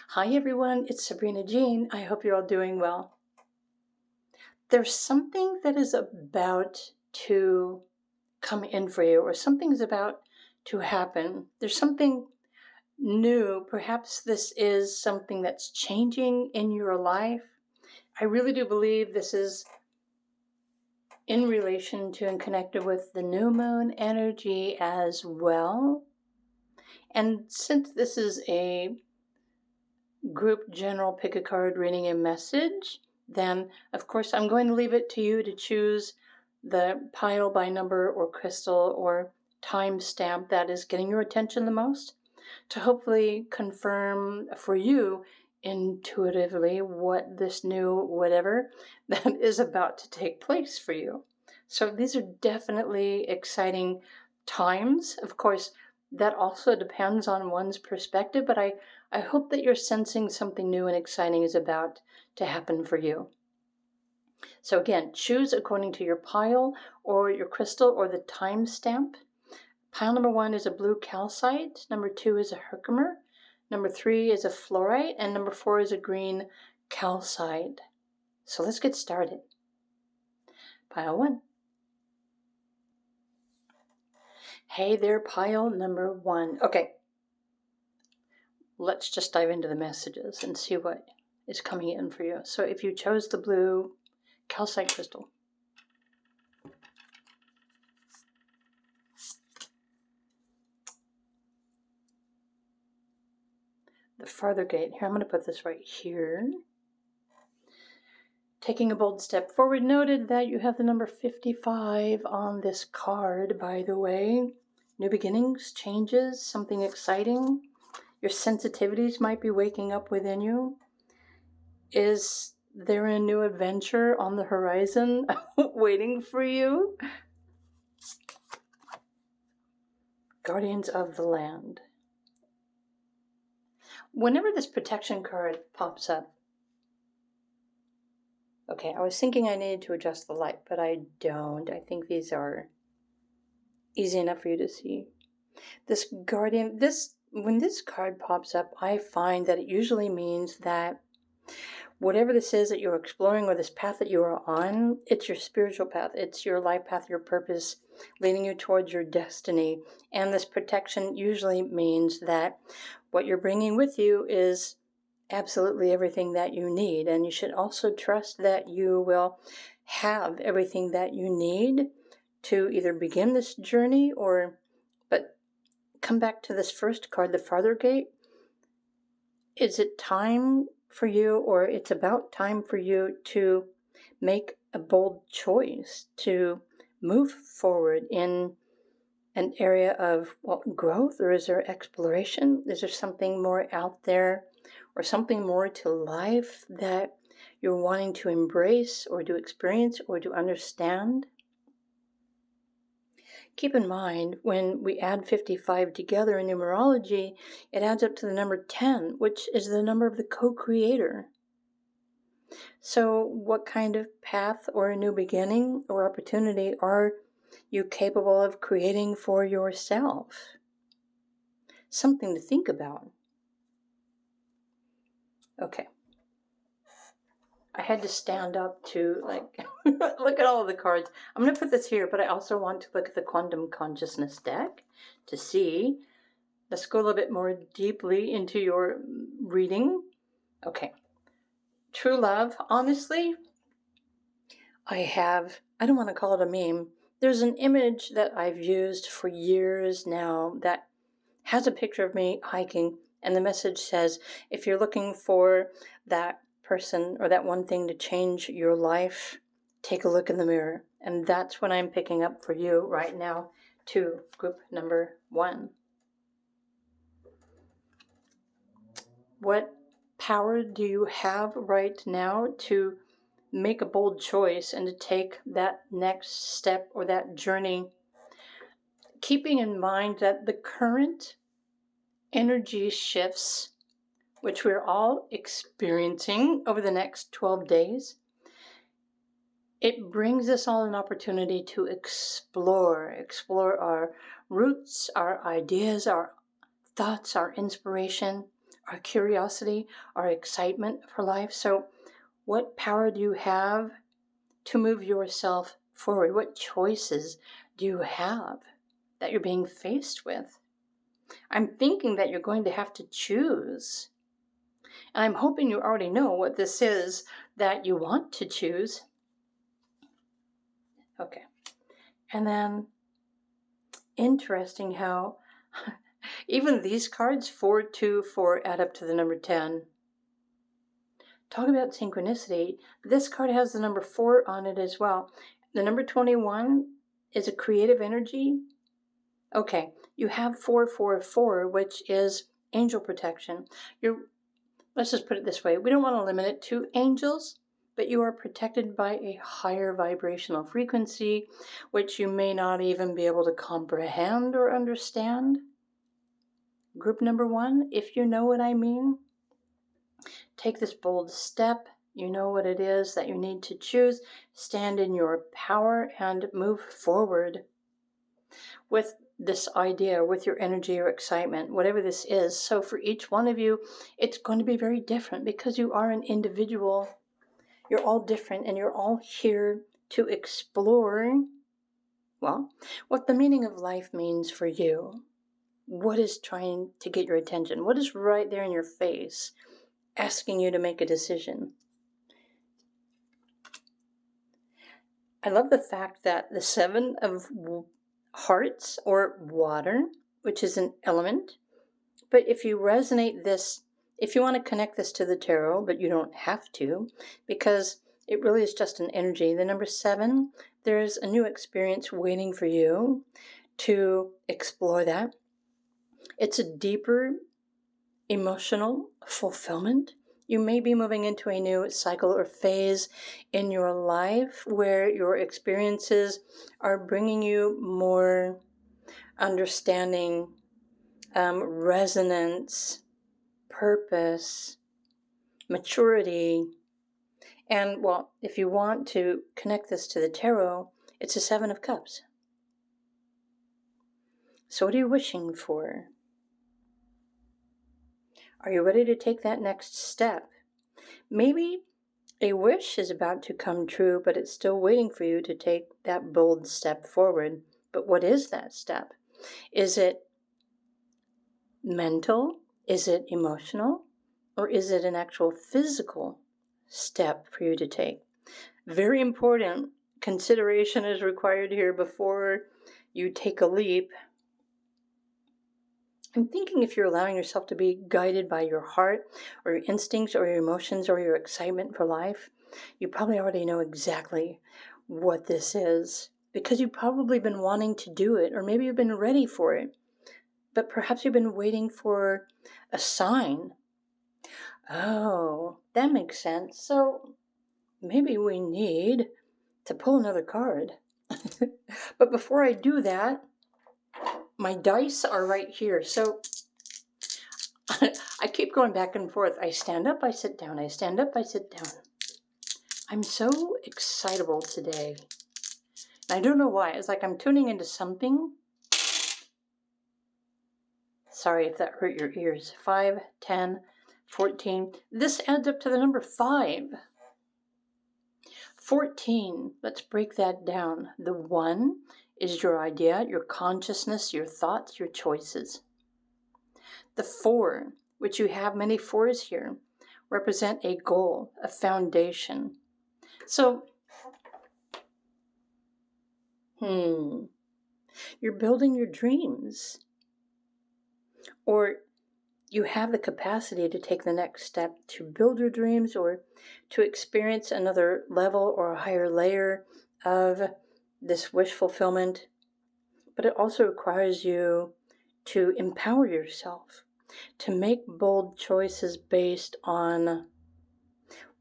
Hi everyone, it's Sabrina Jean. I hope you're all doing well. There's something that is about to come in for you, or something's about to happen. There's something new. Perhaps this is something that's changing in your life. I really do believe this is in relation to and connected with the new moon energy as well. And since this is a group general pick a card reading a message, then of course I'm going to leave it to you to choose the pile by number or crystal or time stamp that is getting your attention the most to hopefully confirm for you intuitively what this new whatever that is about to take place for you. So these are definitely exciting times. Of course, that also depends on one's perspective, but I hope that you're sensing something new and exciting is about to happen for you. So again, choose according to your pile or your crystal or the time stamp. Pile number 1 is a blue calcite, number 2 is a Herkimer, number 3 is a Fluorite, and number 4 is a green calcite. So let's get started. Pile 1. Hey there, pile number 1. Okay, let's just dive into the messages and see what is coming in for you. So if you chose the blue calcite crystal, the farther gate, here I'm going to put this right here. Taking a bold step forward, noted that you have the number 55 on this card, by the way. New beginnings, changes, something exciting. Your sensitivities might be waking up within you. Is there a new adventure on the horizon waiting for you? Guardians of the Land. Whenever this protection card pops up, okay, I was thinking I needed to adjust the light, but I don't. I think these are easy enough for you to see. This guardian, when this card pops up, I find that it usually means that whatever this is that you're exploring or this path that you are on, it's your spiritual path. It's your life path, your purpose, leading you towards your destiny. And this protection usually means that what you're bringing with you is absolutely everything that you need. And you should also trust that you will have everything that you need to either begin this journey but come back to this first card, the farther gate. Is it time for you, or it's about time for you to make a bold choice to move forward in an area of growth, or is there exploration? Is there something more out there or something more to life that you're wanting to embrace or to experience or to understand? Keep in mind, when we add 55 together in numerology, it adds up to the number 10, which is the number of the co-creator. So what kind of path or a new beginning or opportunity are you capable of creating for yourself? Something to think about. Okay. I had to stand up to look at all of the cards. I'm going to put this here, but I also want to look at the Quantum Consciousness deck to see. Let's go a little bit more deeply into your reading. Okay. True love, honestly, I don't want to call it a meme. There's an image that I've used for years now that has a picture of me hiking, and the message says, if you're looking for that person or that one thing to change your life, take a look in the mirror. And that's what I'm picking up for you right now to group number 1. What power do you have right now to make a bold choice and to take that next step or that journey, keeping in mind that the current energy shifts, which we're all experiencing over the next 12 days, it brings us all an opportunity to explore our roots, our ideas, our thoughts, our inspiration, our curiosity, our excitement for life. So what power do you have to move yourself forward? What choices do you have that you're being faced with? I'm thinking that you're going to have to choose. And I'm hoping you already know what this is that you want to choose. Okay. And then, interesting how even these cards, 4, 2, 4, add up to the number 10. Talk about synchronicity. This card has the number 4 on it as well. The number 21 is a creative energy. Okay, you have 444, which is angel protection. Let's just put it this way. We don't want to limit it to angels, but you are protected by a higher vibrational frequency, which you may not even be able to comprehend or understand. Group number 1, if you know what I mean, take this bold step. You know what it is that you need to choose. Stand in your power and move forward with this idea, with your energy or excitement, whatever this is. So for each one of you, it's going to be very different because you are an individual. You're all different and you're all here to explore, well, what the meaning of life means for you. What is trying to get your attention? What is right there in your face, asking you to make a decision? I love the fact that the 7 of hearts, or water, which is an element, but if you resonate this, if you want to connect this to the tarot, but you don't have to, because it really is just an energy. The number 7, there's a new experience waiting for you to explore that. It's a deeper emotional fulfillment. You may be moving into a new cycle or phase in your life where your experiences are bringing you more understanding, resonance, purpose, maturity. And, well, if you want to connect this to the tarot, it's a 7 of Cups. So what are you wishing for? Are you ready to take that next step? Maybe a wish is about to come true, but it's still waiting for you to take that bold step forward. But what is that step? Is it mental? Is it emotional? Or is it an actual physical step for you to take? Very important consideration is required here before you take a leap. I'm thinking if you're allowing yourself to be guided by your heart or your instincts or your emotions or your excitement for life, you probably already know exactly what this is because you've probably been wanting to do it, or maybe you've been ready for it, but perhaps you've been waiting for a sign. Oh, that makes sense. So maybe we need to pull another card. But before I do that, my dice are right here. So I keep going back and forth. I stand up, I sit down. I stand up, I sit down. I'm so excitable today. I don't know why. It's like I'm tuning into something. Sorry if that hurt your ears. 5, 10, 14. This adds up to the number 5. 14. Let's break that down. The 1 is your idea, your consciousness, your thoughts, your choices. The 4, which you have many 4s here, represent a goal, a foundation. So, you're building your dreams. Or you have the capacity to take the next step to build your dreams or to experience another level or a higher layer of this wish fulfillment. But it also requires you to empower yourself, to make bold choices based on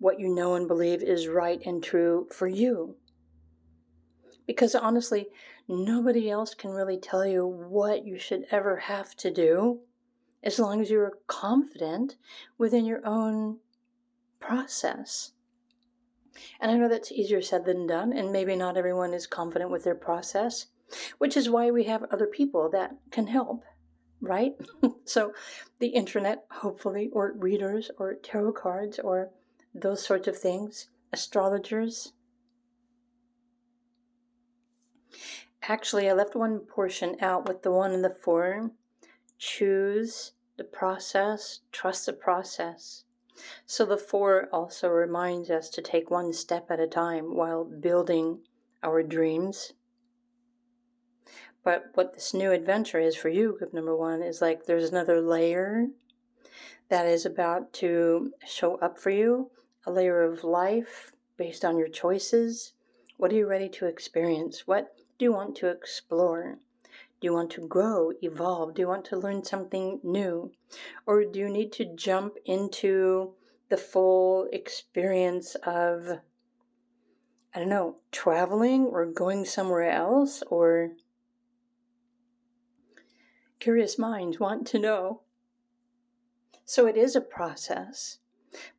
what you know and believe is right and true for you. Because honestly, nobody else can really tell you what you should ever have to do as long as you're confident within your own process. And I know that's easier said than done, and maybe not everyone is confident with their process, which is why we have other people that can help. right? So the internet, hopefully, or readers, or tarot cards, or those sorts of things, astrologers. Actually, I left one portion out with the 1 and the 4. Choose the process, trust the process. So the 4 also reminds us to take one step at a time while building our dreams. But what this new adventure is for you, group number 1, is like there's another layer that is about to show up for you, a layer of life based on your choices. What are you ready to experience? What do you want to explore? Do you want to grow, evolve? Do you want to learn something new? Or do you need to jump into the full experience of, I don't know, traveling or going somewhere else? Or curious minds want to know. So it is a process,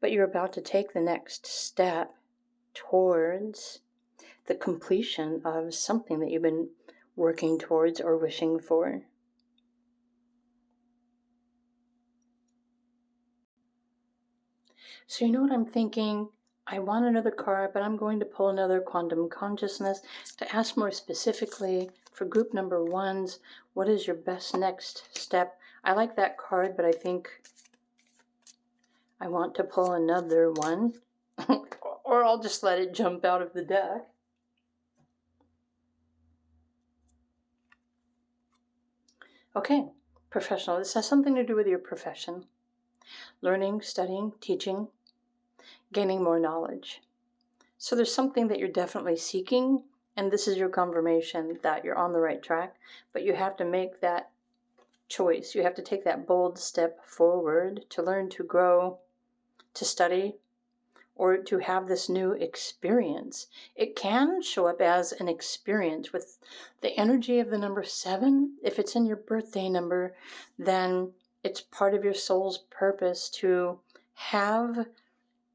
but you're about to take the next step towards the completion of something that you've been working towards or wishing for. So you know what I'm thinking? I want another card, but I'm going to pull another quantum consciousness to ask more specifically for group number 1s, what is your best next step? I like that card, but I think I want to pull another one, or I'll just let it jump out of the deck. Okay, professional. This has something to do with your profession. Learning, studying, teaching, gaining more knowledge. So there's something that you're definitely seeking, and this is your confirmation that you're on the right track, but you have to make that choice. You have to take that bold step forward to learn, to grow, to study, or to have this new experience. It can show up as an experience with the energy of the number 7. If it's in your birthday number, then it's part of your soul's purpose to have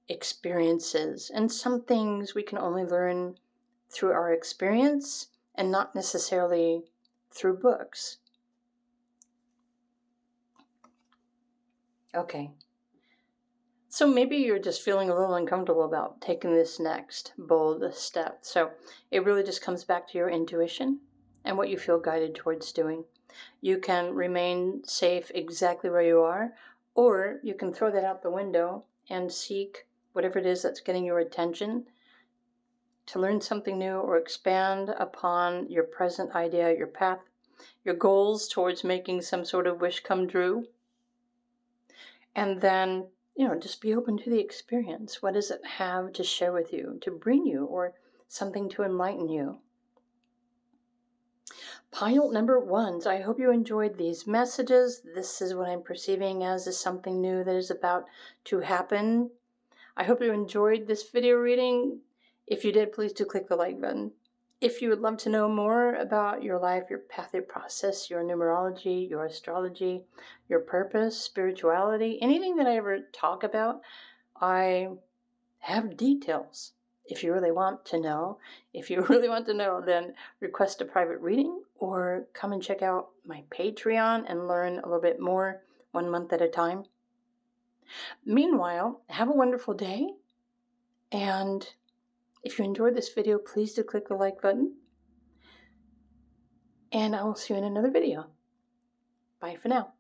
experiences. And some things we can only learn through our experience and not necessarily through books. Okay. So maybe you're just feeling a little uncomfortable about taking this next bold step. So it really just comes back to your intuition and what you feel guided towards doing. You can remain safe exactly where you are, or you can throw that out the window and seek whatever it is that's getting your attention to learn something new or expand upon your present idea, your path, your goals towards making some sort of wish come true. And then, just be open to the experience. What does it have to share with you, to bring you, or something to enlighten you? Pile number 1s, I hope you enjoyed these messages. This is what I'm perceiving as is something new that is about to happen. I hope you enjoyed this video reading. If you did, please do click the like button. If you would love to know more about your life, your path, your process, your numerology, your astrology, your purpose, spirituality, anything that I ever talk about, I have details. If you really want to know, then request a private reading or come and check out my Patreon and learn a little bit more 1 month at a time. Meanwhile, have a wonderful day, and if you enjoyed this video, please do click the like button, and I will see you in another video. Bye for now.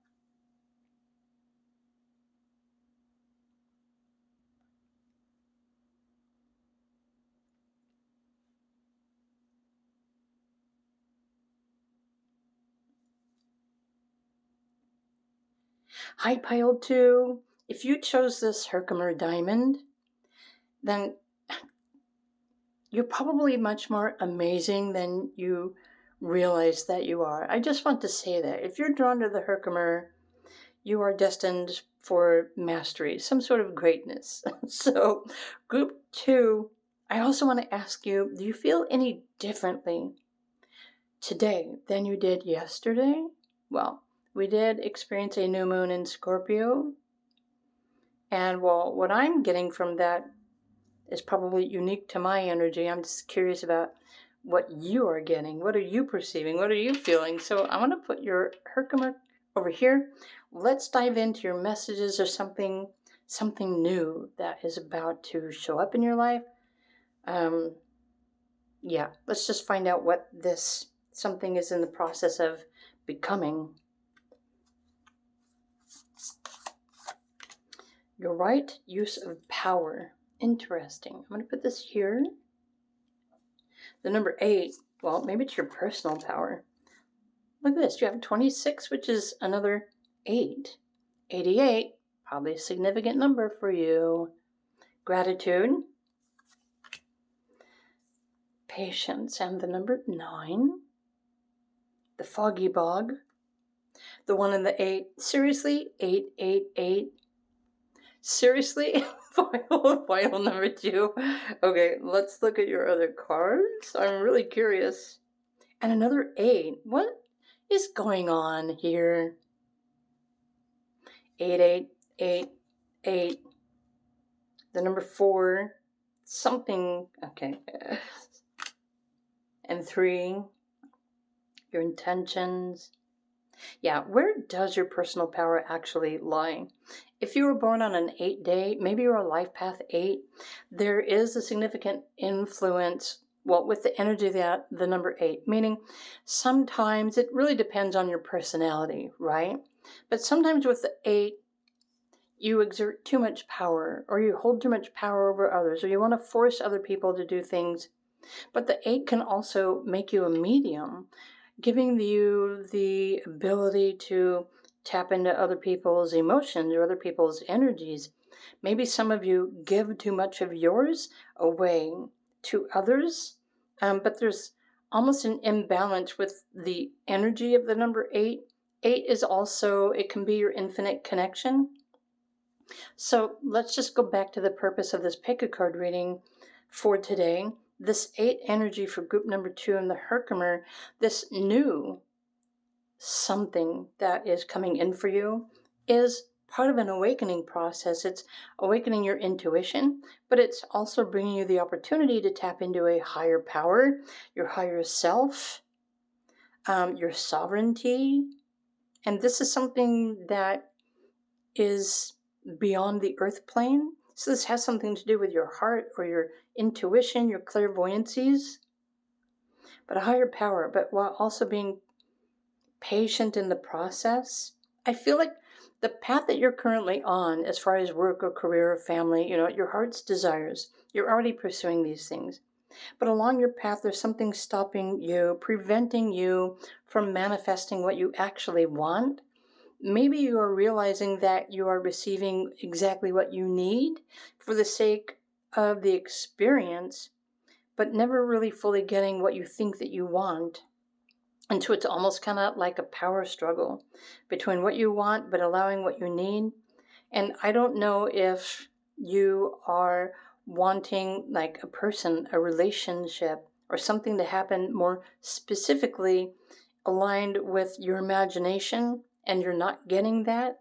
Hi, Pile 2. If you chose this Herkimer Diamond, then you're probably much more amazing than you realize that you are. I just want to say that. If you're drawn to the Herkimer, you are destined for mastery, some sort of greatness. So, group 2, I also want to ask you, do you feel any differently today than you did yesterday? Well, we did experience a new moon in Scorpio. And well, what I'm getting from that is probably unique to my energy. I'm just curious about what you are getting. What are you perceiving? What are you feeling? So I want to put your Herkimer over here, let's dive into your messages or something new that is about to show up in your life. Yeah, let's just find out what this something is in the process of becoming. Your right use of power. Interesting. I'm going to put this here. The number 8, well, maybe it's your personal power. Look at this. You have 26, which is another 8. 88, probably a significant number for you. Gratitude. Patience. And the number 9. The foggy bog. The 1 and the 8. Seriously? 888. Seriously? Final number 2. Okay, let's look at your other cards. I'm really curious. And another 8. What is going on here? 8888. The number 4. Something. Okay. And 3. Your intentions. Yeah, where does your personal power actually lie? If you were born on an 8 day, maybe you're a life path 8, there is a significant influence, well, with the energy that the number 8, meaning sometimes it really depends on your personality, right? But sometimes with the 8, you exert too much power, or you hold too much power over others, or you want to force other people to do things. But the 8 can also make you a medium, giving you the ability to tap into other people's emotions or other people's energies. Maybe some of you give too much of yours away to others, but there's almost an imbalance with the energy of the number 8. 8 is also, it can be your infinite connection. So let's just go back to the purpose of this pick a card reading for today. This 8 energy for group number 2 in the Herkimer, this new something that is coming in for you, is part of an awakening process. It's awakening your intuition, but it's also bringing you the opportunity to tap into a higher power, your higher self, your sovereignty. And this is something that is beyond the earth plane. So this has something to do with your heart or your intuition, your clairvoyancies, but a higher power, but while also being patient in the process. I feel like the path that you're currently on, as far as work or career or family, your heart's desires, you're already pursuing these things. But along your path, there's something stopping you, preventing you from manifesting what you actually want. Maybe you are realizing that you are receiving exactly what you need for the sake of the experience, but never really fully getting what you think that you want. And so it's almost kind of like a power struggle between what you want, but allowing what you need. And I don't know if you are wanting like a person, a relationship, or something to happen more specifically aligned with your imagination, and you're not getting that.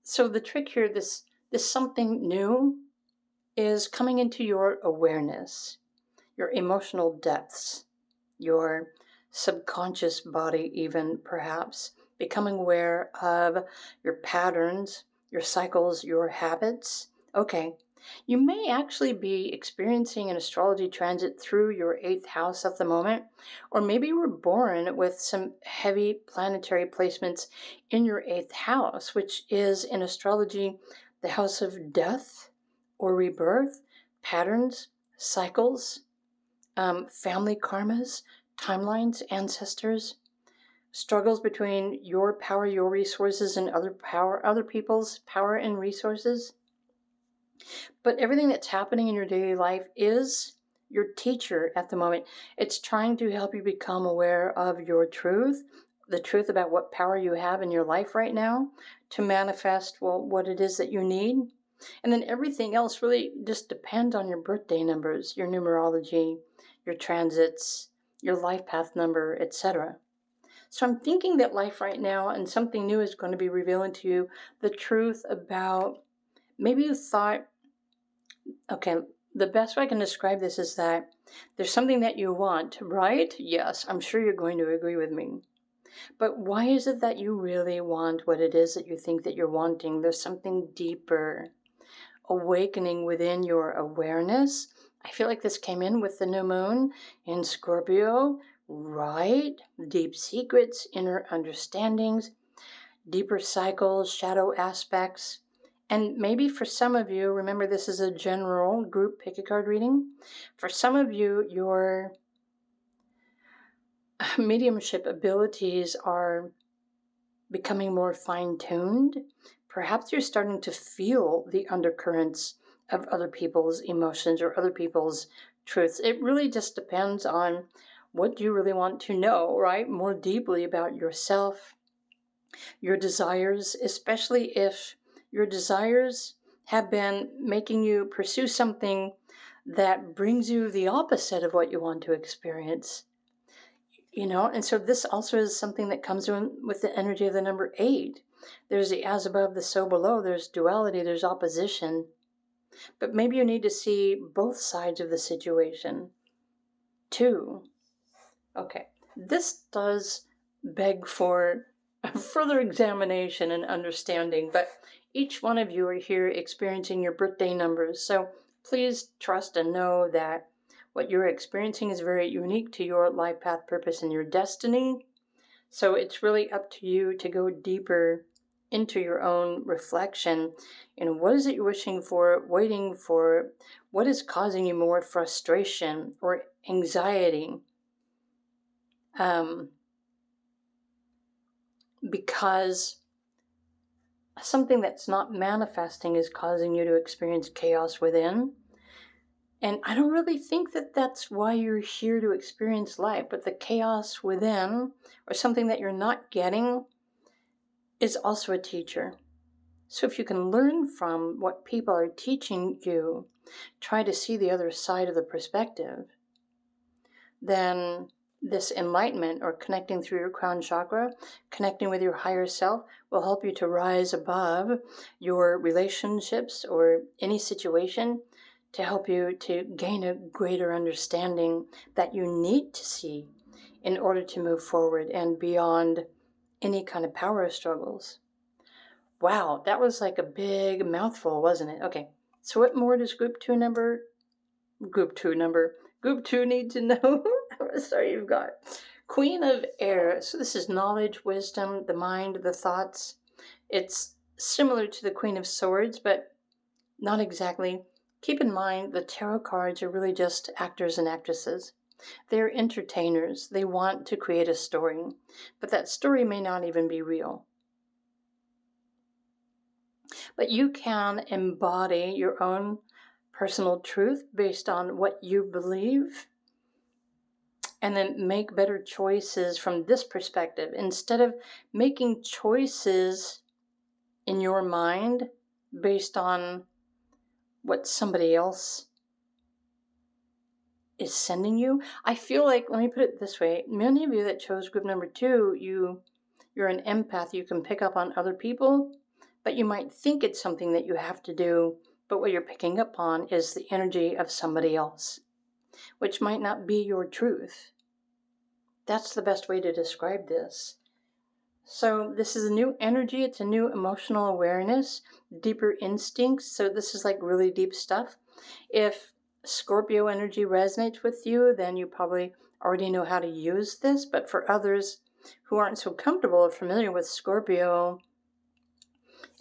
So the trick here, this something new is coming into your awareness, your emotional depths, your subconscious body, even perhaps becoming aware of your patterns, your cycles, your habits. Okay, you may actually be experiencing an astrology transit through your 8th house at the moment, or maybe you were born with some heavy planetary placements in your 8th house, which is in astrology the house of death or rebirth, patterns, cycles, family karmas, timelines, ancestors, struggles between your power, your resources, and other people's power and resources. But everything that's happening in your daily life is your teacher at the moment. It's trying to help you become aware of your truth, the truth about what power you have in your life right now to manifest, well, what it is that you need. And then everything else really just depends on your birthday numbers, your numerology, your transits, your life path number, etc. So I'm thinking that life right now and something new is going to be revealing to you the truth about, maybe you thought, okay, the best way I can describe this is that there's something that you want, right? Yes, I'm sure you're going to agree with me. But why is it that you really want what it is that you think that you're wanting? There's something deeper, awakening within your awareness. I feel like this came in with the new moon in Scorpio, right? Deep secrets, inner understandings, deeper cycles, shadow aspects. And maybe for some of you, remember this is a general group pick a card reading. For some of you, your mediumship abilities are becoming more fine-tuned. Perhaps you're starting to feel the undercurrents of other people's emotions or other people's truths. It really just depends on what you really want to know, right? More deeply about yourself, your desires, especially if your desires have been making you pursue something that brings you the opposite of what you want to experience. And so this also is something that comes in with the energy of the number 8. There's the as above, the so below. There's duality, there's opposition. But maybe you need to see both sides of the situation too. Okay, this does beg for a further examination and understanding, but each one of you are here experiencing your birthday numbers. So please trust and know that what you're experiencing is very unique to your life path, purpose, and your destiny. So it's really up to you to go deeper into your own reflection. What is it you're wishing for, waiting for? What is causing you more frustration or anxiety? Because something that's not manifesting is causing you to experience chaos within. And I don't really think that that's why you're here to experience life, but the chaos within, or something that you're not getting, is also a teacher. So if you can learn from what people are teaching you, try to see the other side of the perspective, then this enlightenment, or connecting through your crown chakra, connecting with your higher self, will help you to rise above your relationships or any situation, to help you to gain a greater understanding that you need to see in order to move forward and beyond any kind of power struggles. Wow, that was like a big mouthful, wasn't it? Okay, so what more does Group 2 need to know? Sorry, you've got Queen of Air. So this is knowledge, wisdom, the mind, the thoughts. It's similar to the Queen of Swords, but not exactly. Keep in mind, the tarot cards are really just actors and actresses. They're entertainers. They want to create a story, but that story may not even be real. But you can embody your own personal truth based on what you believe, and then make better choices from this perspective. Instead of making choices in your mind based on what somebody else is sending you. I feel like, let me put it this way, many of you that chose group number 2, you're an empath. You can pick up on other people, but you might think it's something that you have to do, but what you're picking up on is the energy of somebody else, which might not be your truth. That's the best way to describe this. So this is a new energy. It's a new emotional awareness, deeper instincts. So this is like really deep stuff. If Scorpio energy resonates with you, then you probably already know how to use this. But for others who aren't so comfortable or familiar with Scorpio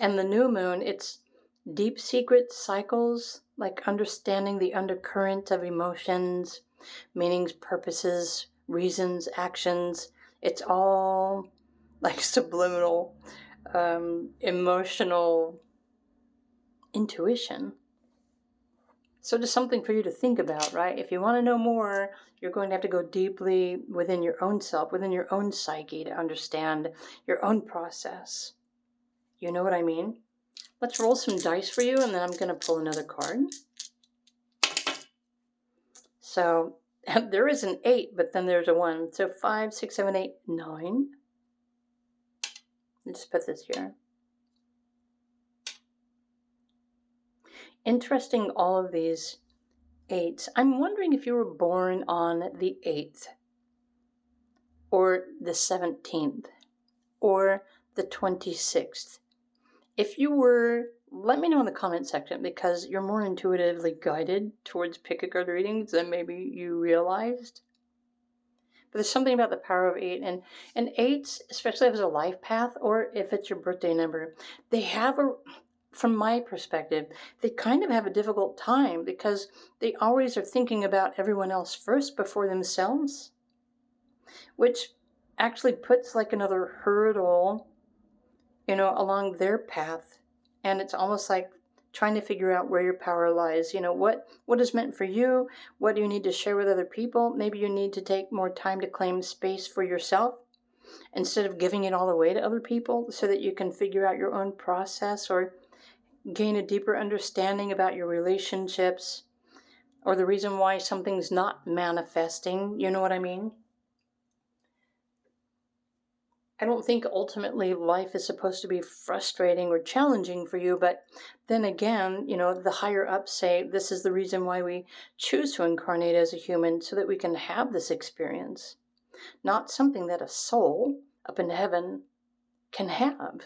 and the new moon, it's deep secret cycles, like understanding the undercurrent of emotions, meanings, purposes, reasons, actions. It's all like subliminal, emotional intuition. So just something for you to think about, right? If you want to know more, you're going to have to go deeply within your own self, within your own psyche, to understand your own process. You know what I mean? Let's roll some dice for you, and then I'm going to pull another card. So there is an 8, but then there's a 1. So 5, 6, 7, 8, 9. Let's put this here. Interesting, all of these 8s. I'm wondering if you were born on the 8th or the 17th, or the 26th. If you were, let me know in the comment section, because you're more intuitively guided towards pick a card readings than maybe you realized. But there's something about the power of 8, and 8s, especially if it's a life path or if it's your birthday number, they have from my perspective, they kind of have a difficult time because they always are thinking about everyone else first before themselves, which actually puts like another hurdle, along their path. And it's almost like trying to figure out where your power lies. What is meant for you? What do you need to share with other people? Maybe you need to take more time to claim space for yourself instead of giving it all away to other people so that you can figure out your own process or gain a deeper understanding about your relationships or the reason why something's not manifesting. You know what I mean? I don't think ultimately life is supposed to be frustrating or challenging for you, but then again, the higher ups say this is the reason why we choose to incarnate as a human, so that we can have this experience, not something that a soul up in heaven can have.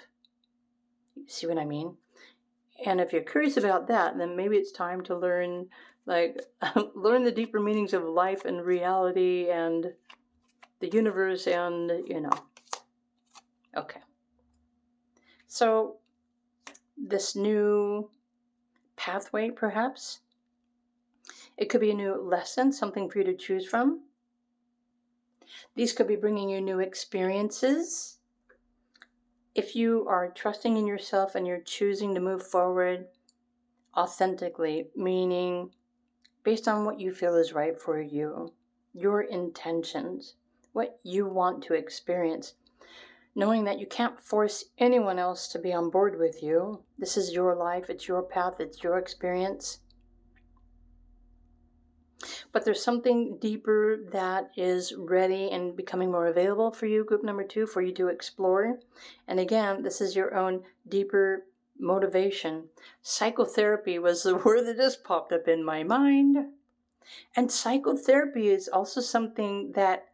You see what I mean? And if you're curious about that, then maybe it's time to learn learn the deeper meanings of life and reality and the universe and, Okay. So this new pathway, perhaps, it could be a new lesson, something for you to choose from. These could be bringing you new experiences. If you are trusting in yourself and you're choosing to move forward authentically, meaning based on what you feel is right for you, your intentions, what you want to experience, knowing that you can't force anyone else to be on board with you. This is your life, it's your path, it's your experience. But there's something deeper that is ready and becoming more available for you, group number 2, for you to explore. And again, this is your own deeper motivation. Psychotherapy was the word that just popped up in my mind. And psychotherapy is also something that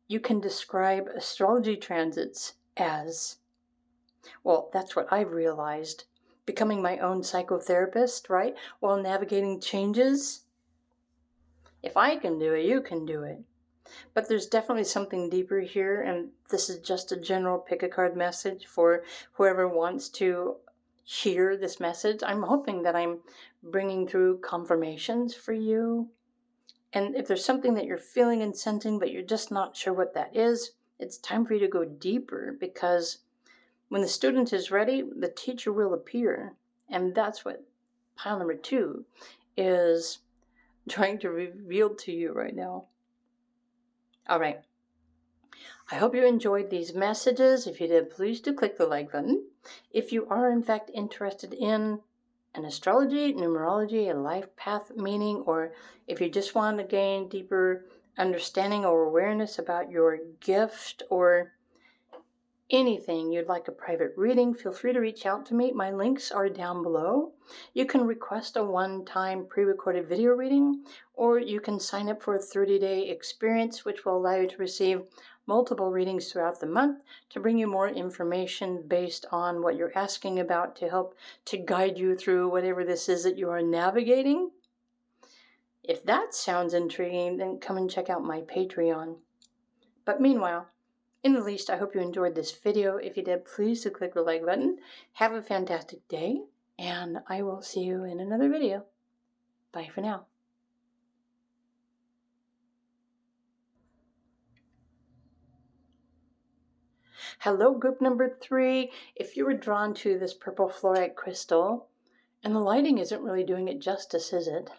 you can describe astrology transits as. Well, that's what I've realized. Becoming my own psychotherapist, right? While navigating changes. If I can do it, you can do it. But there's definitely something deeper here, and this is just a general pick a card message for whoever wants to hear this message. I'm hoping that I'm bringing through confirmations for you. And if there's something that you're feeling and sensing, but you're just not sure what that is, it's time for you to go deeper, because when the student is ready, the teacher will appear. And that's what pile number 2 is trying to reveal to you right now. All right. I hope you enjoyed these messages. If you did, please do click the like button. If you are in fact interested in an astrology, numerology, a life path meaning, or if you just want to gain deeper understanding or awareness about your gift or anything you'd like a private reading, feel free to reach out to me. My links are down below. You can request a one-time pre-recorded video reading, or you can sign up for a 30-day experience, which will allow you to receive multiple readings throughout the month to bring you more information based on what you're asking about, to help to guide you through whatever this is that you are navigating. If that sounds intriguing, then come and check out my Patreon. But meanwhile, in the least, I hope you enjoyed this video. If you did, please do click the like button. Have a fantastic day, and I will see you in another video. Bye for now. Hello, group number 3. If you were drawn to this purple fluorite crystal, and the lighting isn't really doing it justice, is it?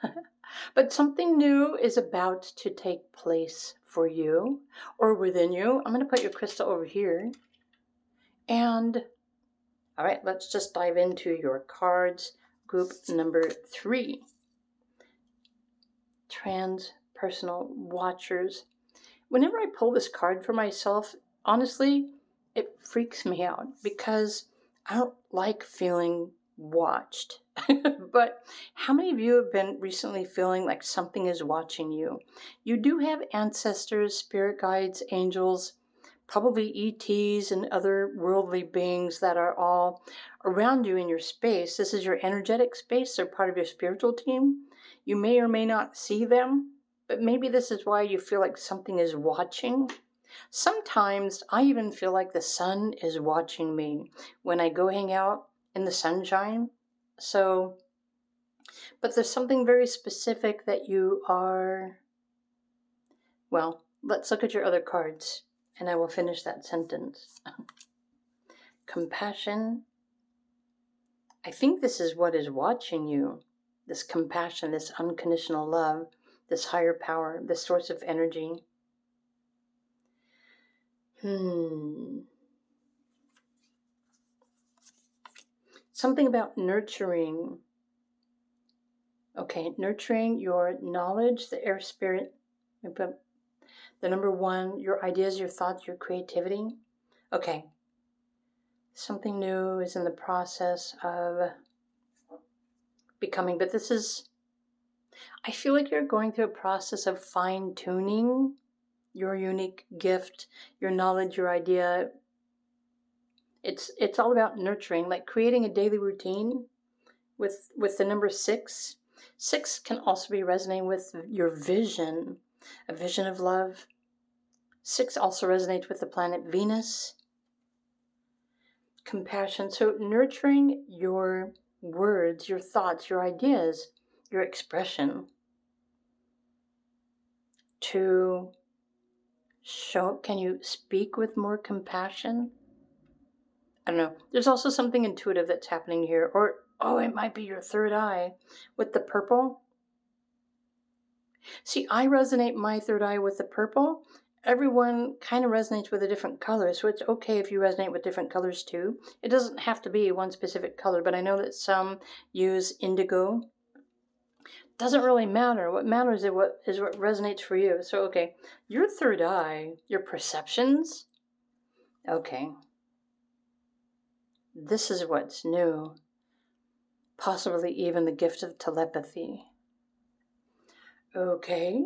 But something new is about to take place for you or within you. I'm going to put your crystal over here. And, all right, let's just dive into your cards. Group number 3. Transpersonal watchers. Whenever I pull this card for myself, honestly, it freaks me out because I don't like feeling watched. But how many of you have been recently feeling like something is watching you? You do have ancestors, spirit guides, angels, probably ETs and other worldly beings that are all around you in your space. This is your energetic space. They're part of your spiritual team. You may or may not see them, but maybe this is why you feel like something is watching. Sometimes I even feel like the sun is watching me when I go hang out in the sunshine. So, but there's something very specific that you are. Well, let's look at your other cards and I will finish that sentence. Compassion. I think this is what is watching you. This compassion, this unconditional love, this higher power, this source of energy. Something about nurturing. Okay, nurturing your knowledge, the air spirit. The number 1, your ideas, your thoughts, your creativity. Okay. Something new is in the process of becoming, but this is, I feel like you're going through a process of fine-tuning your unique gift, your knowledge, your idea. It's all about nurturing, like creating a daily routine with the number 6. 6 can also be resonating with your vision, a vision of love. 6 also resonates with the planet Venus. Compassion. So nurturing your words, your thoughts, your ideas, your expression to show. Can you speak with more compassion? I don't know. There's also something intuitive that's happening here. Or, oh, it might be your third eye with the purple. See, I resonate my third eye with the purple. Everyone kind of resonates with a different color, so it's okay if you resonate with different colors too. It doesn't have to be one specific color, but I know that some use indigo. Doesn't really matter. What matters is what resonates for you. So, okay, your third eye, your perceptions. Okay. This is what's new. Possibly even the gift of telepathy. Okay.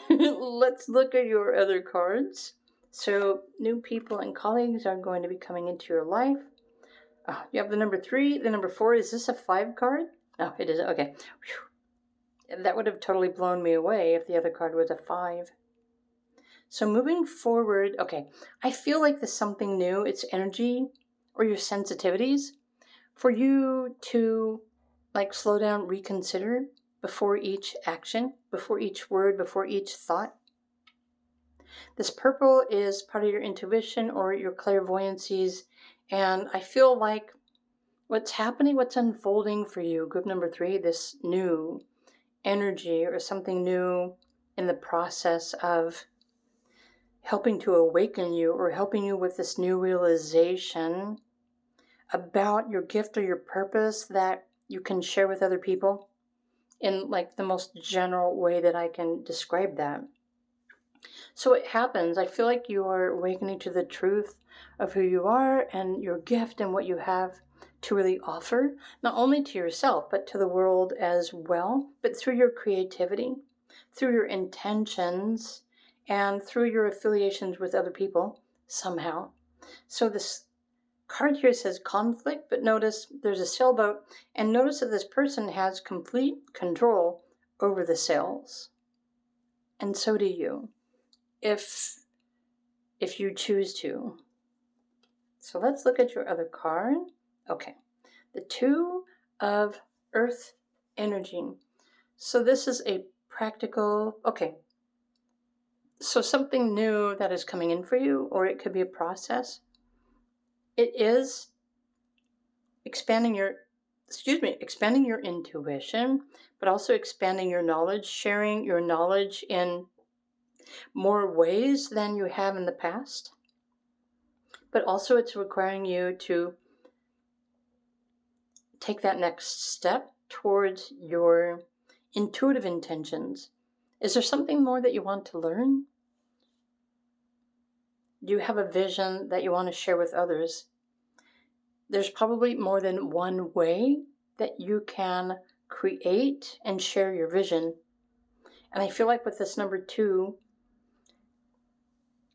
Let's look at your other cards. So, new people and colleagues are going to be coming into your life. You have the number 3, the number 4. Is this a 5 card? No, it isn't. Okay. Whew. That would have totally blown me away if the other card was a 5. So moving forward, okay, I feel like there's something new. It's energy or your sensitivities for you to like slow down, reconsider before each action, before each word, before each thought. This purple is part of your intuition or your clairvoyancies. And I feel like what's happening, what's unfolding for you, group number 3, this new energy or something new in the process of helping to awaken you or helping you with this new realization about your gift or your purpose that you can share with other people in like the most general way that I can describe that. So it happens. I feel like you are awakening to the truth of who you are and your gift and what you have to really offer, not only to yourself, but to the world as well, but through your creativity, through your intentions, and through your affiliations with other people somehow. So this card here says conflict, but notice there's a sailboat, and notice that this person has complete control over the sails. And so do you, if you choose to. So let's look at your other card. Okay, the 2 of Earth energy. So this is a practical, okay, so something new that is coming in for you, or it could be a process. It is expanding your intuition, but also expanding your knowledge, sharing your knowledge in more ways than you have in the past. But also it's requiring you to take that next step towards your intuitive intentions. Is there something more that you want to learn? Do you have a vision that you want to share with others? There's probably more than one way that you can create and share your vision. And I feel like with this number 2,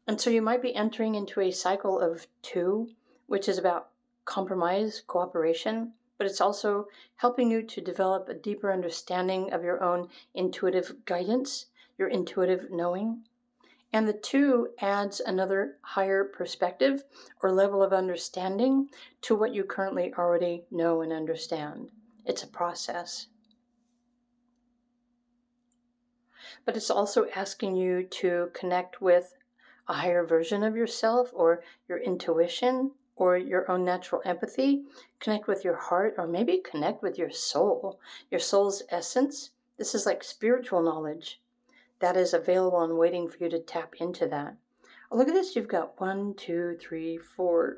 And so you might be entering into a cycle of 2, which is about compromise, cooperation, but it's also helping you to develop a deeper understanding of your own intuitive guidance, your intuitive knowing. And the 2 adds another higher perspective or level of understanding to what you currently already know and understand. It's a process. But it's also asking you to connect with a higher version of yourself, or your intuition, or your own natural empathy. Connect with your heart, or maybe connect with your soul's essence. This is like spiritual knowledge that is available and waiting for you to tap into that. Oh, look at this. You've got 1, 2, 3, 4.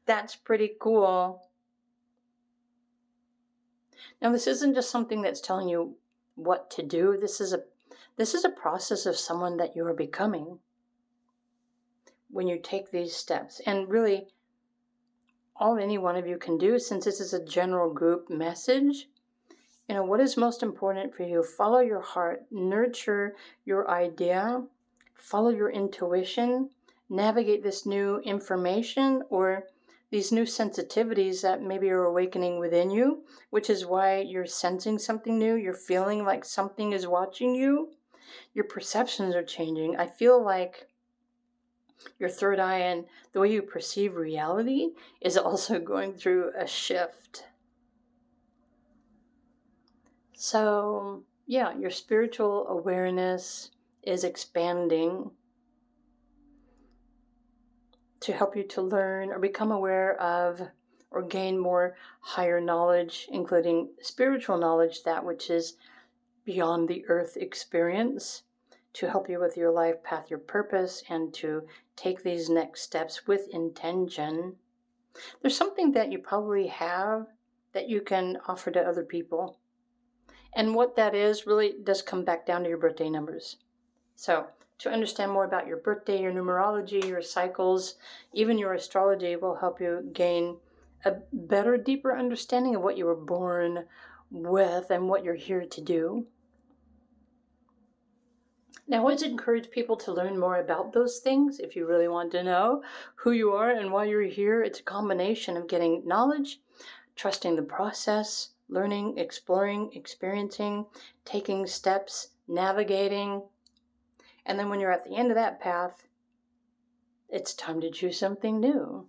That's pretty cool. Now, this isn't just something that's telling you what to do. This is a process of someone that you are becoming when you take these steps. And really, all any one of you can do, since this is a general group message, what is most important for you? Follow your heart, nurture your idea, follow your intuition, navigate this new information or these new sensitivities that maybe are awakening within you, which is why you're sensing something new. You're feeling like something is watching you. Your perceptions are changing. I feel like your third eye and the way you perceive reality is also going through a shift. So, yeah, your spiritual awareness is expanding to help you to learn or become aware of or gain more higher knowledge, including spiritual knowledge, that which is beyond the earth experience, to help you with your life path, your purpose, and to take these next steps with intention. There's something that you probably have that you can offer to other people. And what that is really does come back down to your birthday numbers. So to understand more about your birthday, your numerology, your cycles, even your astrology will help you gain a better, deeper understanding of what you were born with and what you're here to do. Now, I always encourage people to learn more about those things. If you really want to know who you are and why you're here, it's a combination of getting knowledge, trusting the process, learning, exploring, experiencing, taking steps, navigating. And then when you're at the end of that path, it's time to choose something new.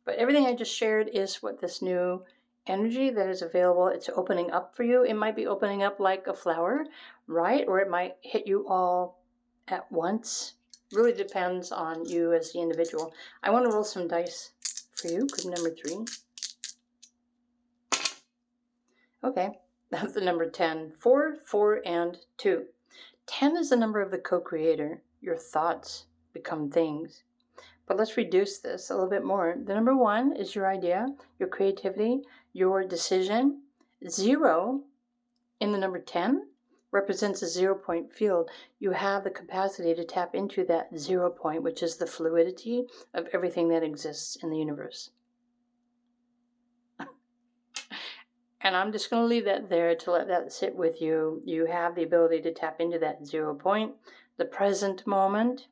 But everything I just shared is what this new energy that is available, it's opening up for you. It might be opening up like a flower, right? Or it might hit you all at once. Really depends on you as the individual. I want to roll some dice for you, group number 3. Okay, that's the number 10. 4, 4, and 2. 10 is the number of the co-creator. Your thoughts become things. But let's reduce this a little bit more. The number 1 is your idea, your creativity, your decision. 0 in the number 10 represents a 0-point field. You have the capacity to tap into that 0 point, which is the fluidity of everything that exists in the universe. And I'm just going to leave that there to let that sit with you. You have the ability to tap into that 0 point, the present moment,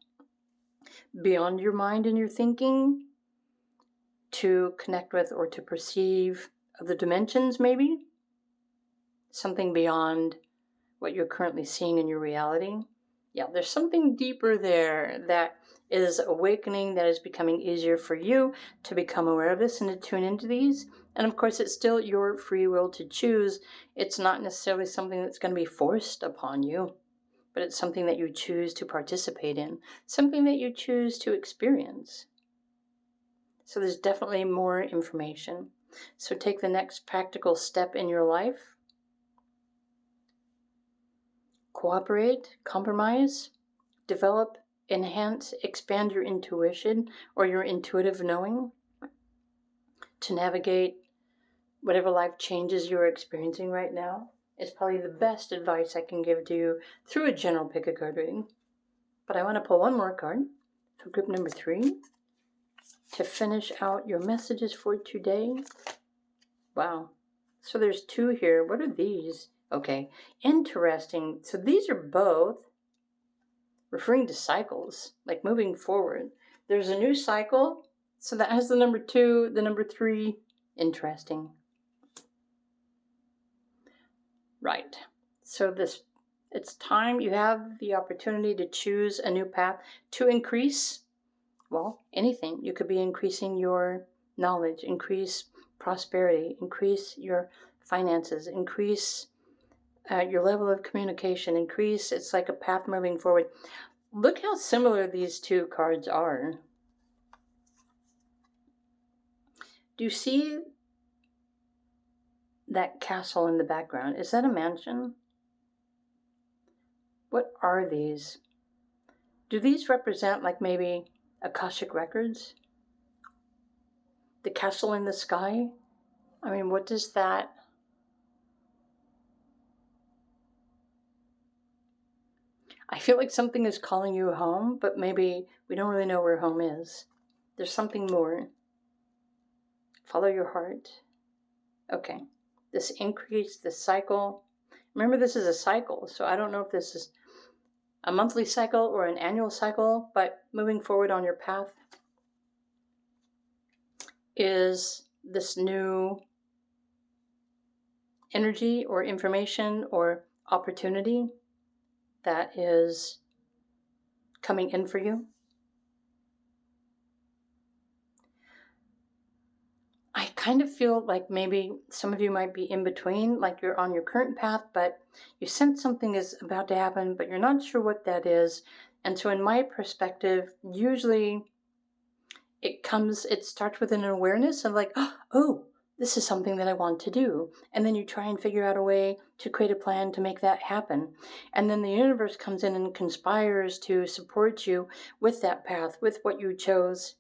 beyond your mind and your thinking, to connect with or to perceive other dimensions, maybe something beyond what you're currently seeing in your reality. Yeah, there's something deeper there that is awakening, that is becoming easier for you to become aware of this and to tune into these. And of course, it's still your free will to choose. It's not necessarily something that's going to be forced upon you, but it's something that you choose to participate in, something that you choose to experience. So there's definitely more information. So take the next practical step in your life. Cooperate, compromise, develop, enhance, expand your intuition or your intuitive knowing to navigate whatever life changes you're experiencing right now. Is probably the best advice I can give to you through a general pick-a-card reading. But I want to pull one more card for group number 3 to finish out your messages for today. Wow. So there's 2 here. What are these? Okay, interesting. So these are both referring to cycles, like moving forward. There's a new cycle, so that has the number 2, the number 3. Interesting. Right. So it's time. You have the opportunity to choose a new path to increase, well, anything. You could be increasing your knowledge, increase prosperity, increase your finances, increase your level of communication, increase. It's like a path moving forward. Look how similar these two cards are. Do you see that castle in the background? Is that a mansion? What are these? Do these represent like maybe Akashic records? The castle in the sky? I mean, what does that... I feel like something is calling you home, but maybe we don't really know where home is. There's something more. Follow your heart. Okay. This increase, this cycle. Remember, this is a cycle, so I don't know if this is a monthly cycle or an annual cycle, but moving forward on your path is this new energy or information or opportunity that is coming in for you. I kind of feel like maybe some of you might be in between, like you're on your current path, but you sense something is about to happen, but you're not sure what that is. And so in my perspective, usually it starts with an awareness of like, oh, this is something that I want to do. And then you try and figure out a way to create a plan to make that happen. And then the universe comes in and conspires to support you with that path, with what you chose.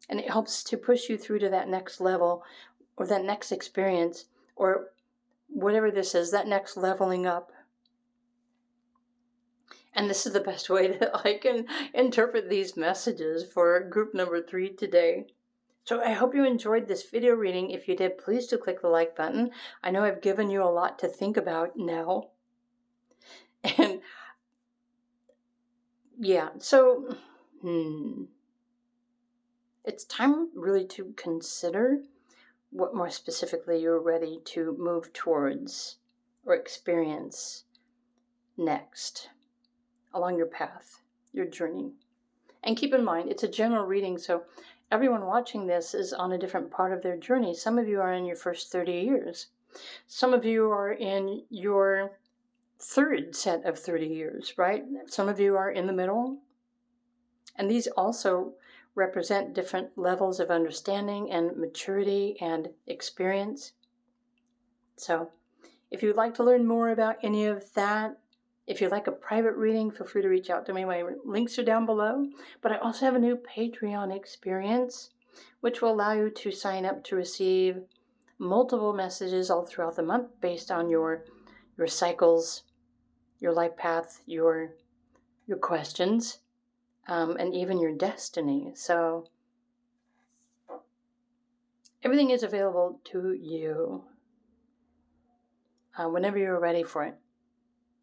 And it helps to push you through to that next level or that next experience or whatever this is, that next leveling up. And this is the best way that I can interpret these messages for group number 3 today. So I hope you enjoyed this video reading. If you did, please do click the like button. I know I've given you a lot to think about now. And yeah, so it's time really to consider what more specifically you're ready to move towards or experience next along your path, your journey. And keep in mind, it's a general reading, so everyone watching this is on a different part of their journey. Some of you are in your first 30 years. Some of you are in your third set of 30 years, right? Some of you are in the middle. And these also represent different levels of understanding and maturity and experience. So if you'd like to learn more about any of that, if you'd like a private reading, feel free to reach out to me. My links are down below. But I also have a new Patreon experience, which will allow you to sign up to receive multiple messages all throughout the month based on your cycles, your life path, your questions, and even your destiny. So everything is available to you whenever you're ready for it.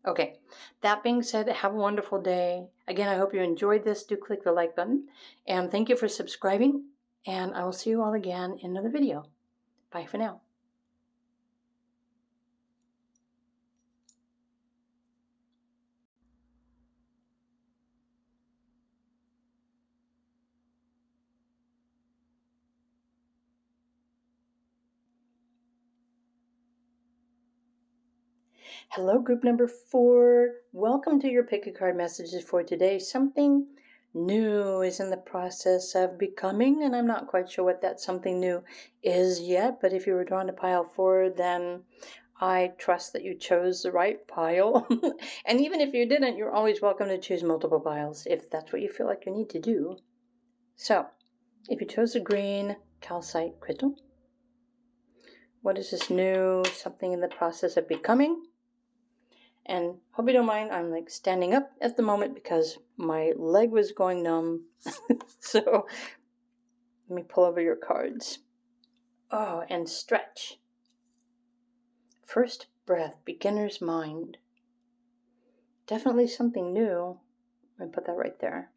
Okay, that being said, have a wonderful day. Again, I hope you enjoyed this. Do click the like button. And thank you for subscribing. And I will see you all again in another video. Bye for now. Hello, group number 4. Welcome to your pick a card messages for today. Something new is in the process of becoming, and I'm not quite sure what that something new is yet, but if you were drawn to pile 4, then I trust that you chose the right pile. And even if you didn't, you're always welcome to choose multiple piles if that's what you feel like you need to do. So, if you chose the green calcite crystal, what is this new something in the process of becoming? And hope you don't mind, I'm like standing up at the moment because my leg was going numb. So let me pull over your cards. Oh, and stretch. First breath, beginner's mind. Definitely something new. And put that right there.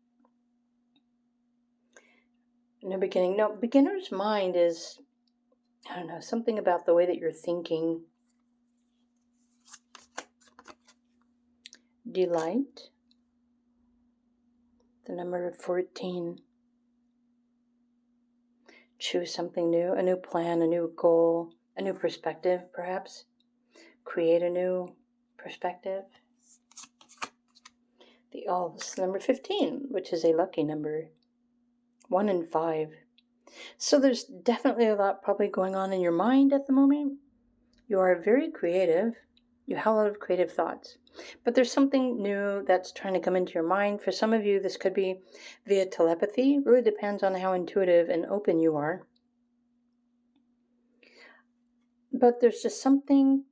New beginning. No, beginner's mind is, I don't know, something about the way that you're thinking. Delight. The number 14. Choose something new, a new plan, a new goal, a new perspective, perhaps. Create a new perspective. The elves, number 15, which is a lucky number. 1 and 5. So there's definitely a lot probably going on in your mind at the moment. You are very creative. You have a lot of creative thoughts. But there's something new that's trying to come into your mind. For some of you, this could be via telepathy. It really depends on how intuitive and open you are. But there's just something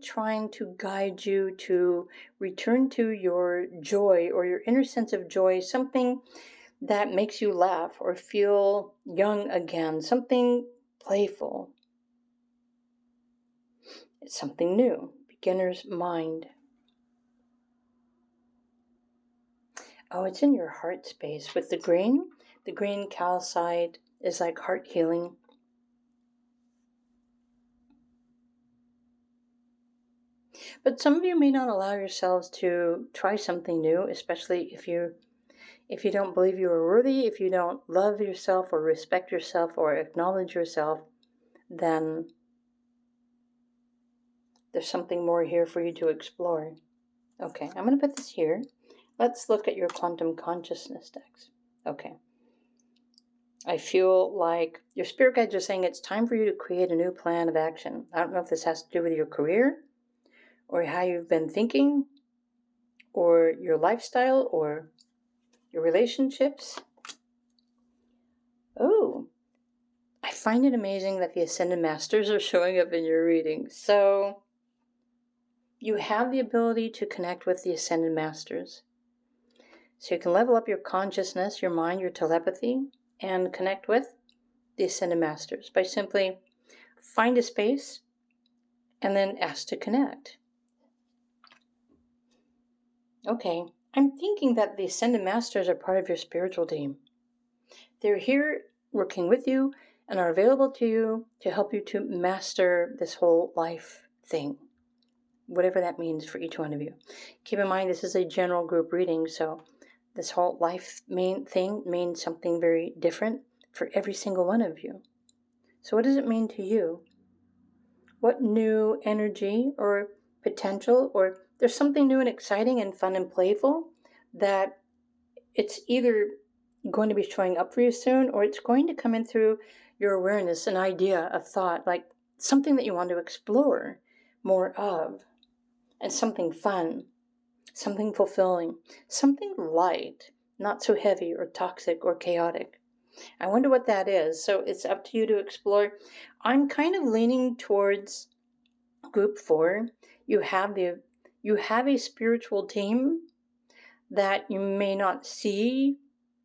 trying to guide you to return to your joy or your inner sense of joy, something that makes you laugh or feel young again, something playful. It's something new, beginner's mind. Oh, it's in your heart space with the green. The green calcite is like heart healing. But some of you may not allow yourselves to try something new, especially if you don't believe you are worthy, if you don't love yourself or respect yourself or acknowledge yourself, then there's something more here for you to explore. Okay, I'm going to put this here. Let's look at your quantum consciousness decks. Okay. I feel like your spirit guides are saying it's time for you to create a new plan of action. I don't know if this has to do with your career or how you've been thinking or your lifestyle or your relationships. Oh, I find it amazing that the Ascended Masters are showing up in your reading. So you have the ability to connect with the Ascended Masters. So you can level up your consciousness, your mind, your telepathy, and connect with the Ascended Masters by simply find a space and then ask to connect. Okay, I'm thinking that the Ascended Masters are part of your spiritual team. They're here working with you and are available to you to help you to master this whole life thing, whatever that means for each one of you. Keep in mind, this is a general group reading, so this whole life thing means something very different for every single one of you. So what does it mean to you? What new energy or potential, or there's something new and exciting and fun and playful that it's either going to be showing up for you soon, or it's going to come in through your awareness, an idea, a thought, like something that you want to explore more of, and something fun, something fulfilling, something light, not so heavy or toxic or chaotic. I wonder what that is. So it's up to you to explore. I'm kind of leaning towards group 4. You have a spiritual team that you may not see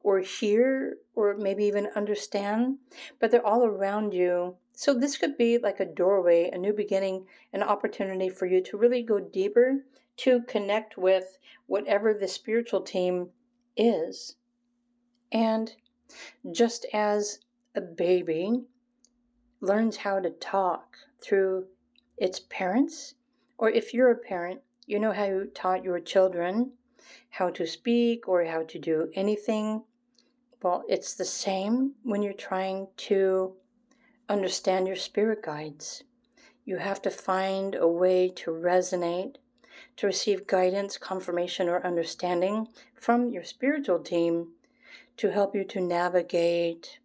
or hear or maybe even understand, but they're all around you. So this could be like a doorway, a new beginning, an opportunity for you to really go deeper, to connect with whatever the spiritual team is. And just as a baby learns how to talk through its parents, or if you're a parent, you know how you taught your children how to speak or how to do anything. Well, it's the same when you're trying to understand your spirit guides. You have to find a way to resonate, to receive guidance, confirmation, or understanding from your spiritual team to help you to navigate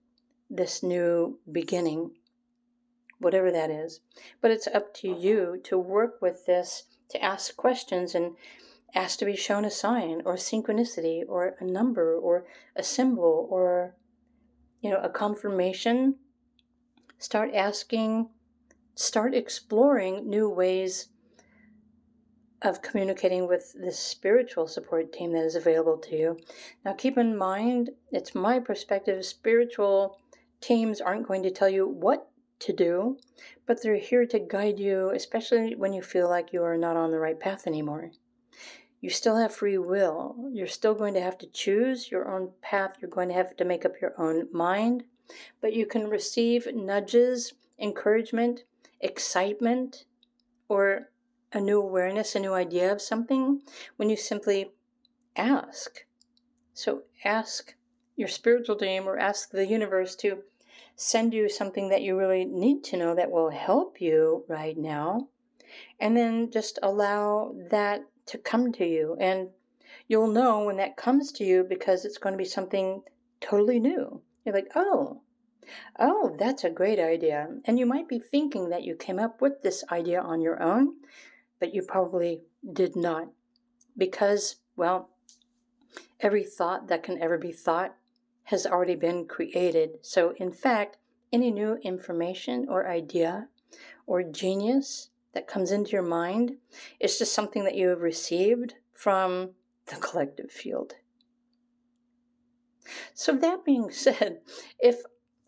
this new beginning, whatever that is. But it's up to you to work with this, to ask questions and ask to be shown a sign or a synchronicity or a number or a symbol or, a confirmation. Start asking, start exploring new ways of communicating with this spiritual support team that is available to you. Now keep in mind, it's my perspective, spiritual teams aren't going to tell you what to do, but they're here to guide you, especially when you feel like you are not on the right path anymore. You still have free will. You're still going to have to choose your own path. You're going to have to make up your own mind. But you can receive nudges, encouragement, excitement, or a new awareness, a new idea of something when you simply ask. So ask your spiritual team or ask the universe to send you something that you really need to know that will help you right now. And then just allow that to come to you. And you'll know when that comes to you because it's going to be something totally new. You're like, oh, that's a great idea. And you might be thinking that you came up with this idea on your own, but you probably did not. Because, well, every thought that can ever be thought has already been created. So, in fact, any new information or idea or genius that comes into your mind is just something that you have received from the collective field. So that being said, if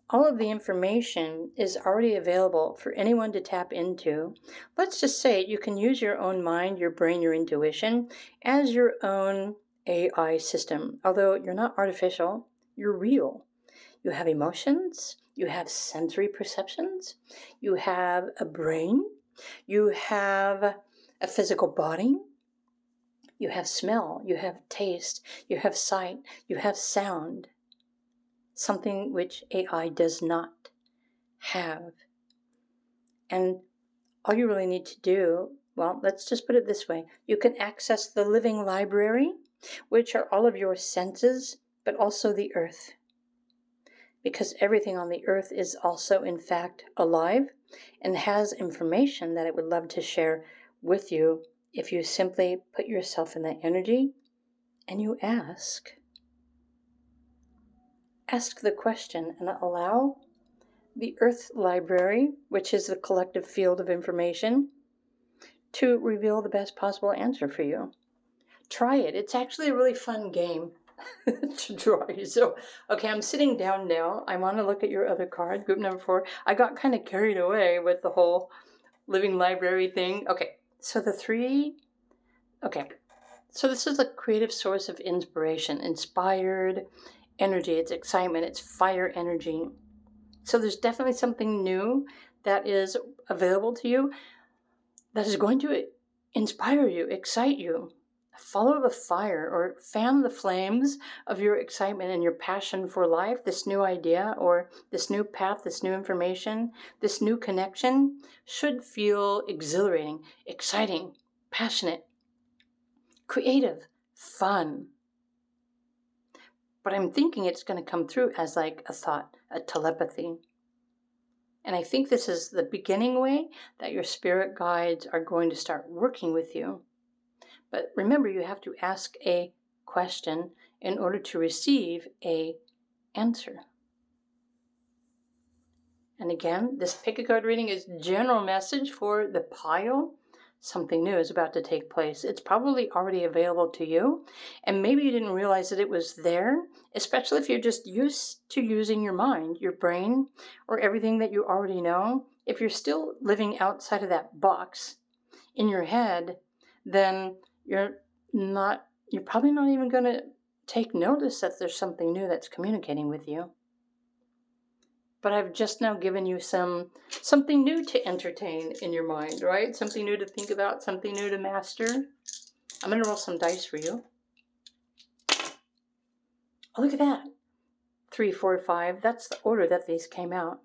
all of the information is already available for anyone to tap into, let's just say you can use your own mind, your brain, your intuition as your own AI system. Although you're not artificial, you're real. You have emotions, you have sensory perceptions, you have a brain, you have a physical body, you have smell, you have taste, you have sight, you have sound. Something which AI does not have. And all you really need to do, well, let's just put it this way. You can access the living library, which are all of your senses, but also the earth. Because everything on the earth is also, in fact, alive and has information that it would love to share with you if you simply put yourself in that energy and you ask. Ask the question and allow the Earth Library, which is the collective field of information, to reveal the best possible answer for you. Try it. It's actually a really fun game to draw you. So, okay, I'm sitting down now. I want to look at your other card, group number 4. I got kind of carried away with the whole living library thing. Okay, so the 3, okay. So this is a creative source of inspiration, inspired energy. It's excitement. It's fire energy. So there's definitely something new that is available to you that is going to inspire you, excite you. Follow the fire or fan the flames of your excitement and your passion for life, this new idea or this new path, this new information, this new connection should feel exhilarating, exciting, passionate, creative, fun. But I'm thinking it's going to come through as like a thought, a telepathy. And I think this is the beginning way that your spirit guides are going to start working with you. But remember, you have to ask a question in order to receive an answer. And again, this pick a card reading is general message for the pile. Something new is about to take place. It's probably already available to you, and maybe you didn't realize that it was there, especially if you're just used to using your mind, your brain, or everything that you already know. If you're still living outside of that box in your head, then you're probably not even going to take notice that there's something new that's communicating with you. But I've just now given you something new to entertain in your mind, right? Something new to think about, something new to master. I'm going to roll some dice for you. Oh, look at that. 3, 4, 5. That's the order that these came out.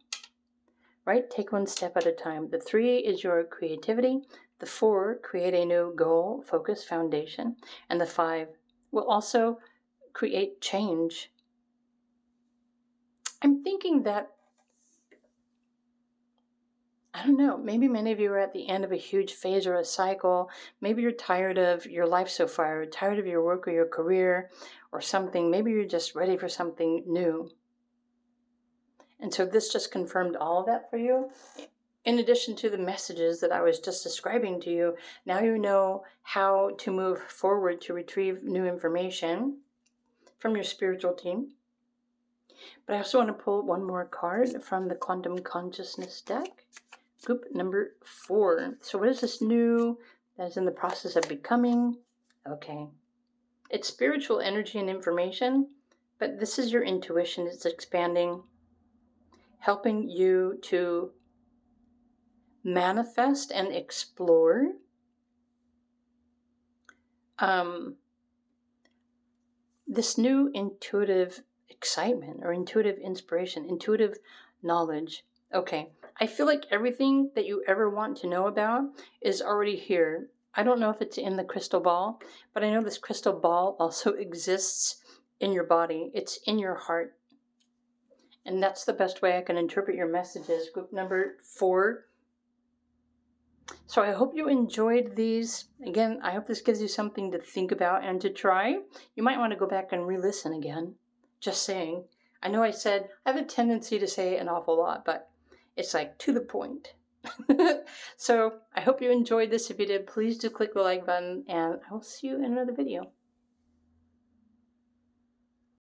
Right? Take one step at a time. The 3 is your creativity. The 4, create a new goal, focus, foundation. And the 5 will also create change. I'm thinking that I don't know, maybe many of you are at the end of a huge phase or a cycle. Maybe you're tired of your life so far, tired of your work or your career or something. Maybe you're just ready for something new. And so this just confirmed all of that for you. In addition to the messages that I was just describing to you, now you know how to move forward to retrieve new information from your spiritual team. But I also want to pull one more card from the Quantum Consciousness deck. Group number 4. So what is this new that is in the process of becoming? Okay. It's spiritual energy and information, but this is your intuition. It's expanding, helping you to manifest and explore this new intuitive excitement or intuitive inspiration, intuitive knowledge. Okay, I feel like everything that you ever want to know about is already here. I don't know if it's in the crystal ball, but I know this crystal ball also exists in your body. It's in your heart. And that's the best way I can interpret your messages. Group number 4. So I hope you enjoyed these. Again, I hope this gives you something to think about and to try. You might want to go back and re-listen again. Just saying. I know I said I have a tendency to say an awful lot, but it's like to the point. So I hope you enjoyed this. If you did, please do click the like button, and I will see you in another video.